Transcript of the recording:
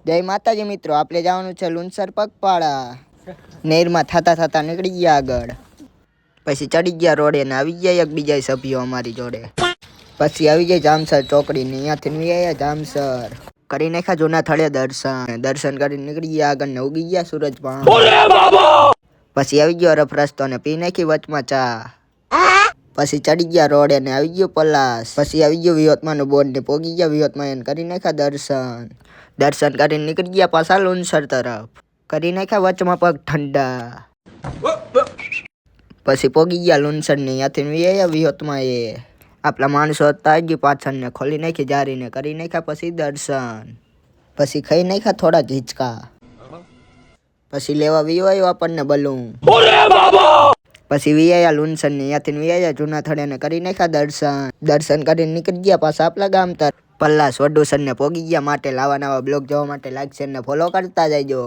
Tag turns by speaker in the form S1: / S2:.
S1: જય માતાજી મિત્રો, આપણે જવાનું છે લુણસર પગપાળા. નેરમાં થતા નીકળી ગયા આગળ. પછી ચડી ગયા રોડે ને આવી ગયા એક બીજા સભ્યો અમારી જોડે. પછી આવી જાય જામસર ચોકડી ને અહીંયાથી આવ્યા જામસર. કરી નાખ્યા જૂના થળે દર્શન કરીને નીકળી ગયા આગળ ને ઉગી ગયા સૂરજ પણ. પછી આવી ગયો રફ રસ્તો ને પી નાખી વચમાં ચા. પછી ચડી ગયા રોડે ને આવી ગયો પલાસ. પછી આવી ગયો વિહોતમાં નું બોર્ડ ને પોગી ગયા વિહોતમાં એને કરી નાખ્યા દર્શન કરીને નીકળી ગયા પાછા લુણસર તરફ. કરી નાખ્યા વચમાં પગ ઠંડા. પછી પોગી ગયા લુણસર ને ત્યાંથી વિહોતમાં આપણા માણસો હતા આવી ગયું પાછળ ને ખોલી નાખી જારીને કરી નાખ્યા પછી દર્શન. પછી ખાઈ નાખ્યા થોડા ઝીચકા. પછી લેવા વિયો આપણને બલૂન. પછી વિયા લુણસર ને ત્યાંથી વિયા જૂના થડે ને કરી નાખ્યા દર્શન કરીને નીકળી ગયા પાછા આપણા ગામ તરફ. પલ્લાસ વડુસર ને પોગી ગયા માટે લાવા નવા બ્લોગ જોવા માટે લાઈક શેર ને ફોલો કરતા જજો.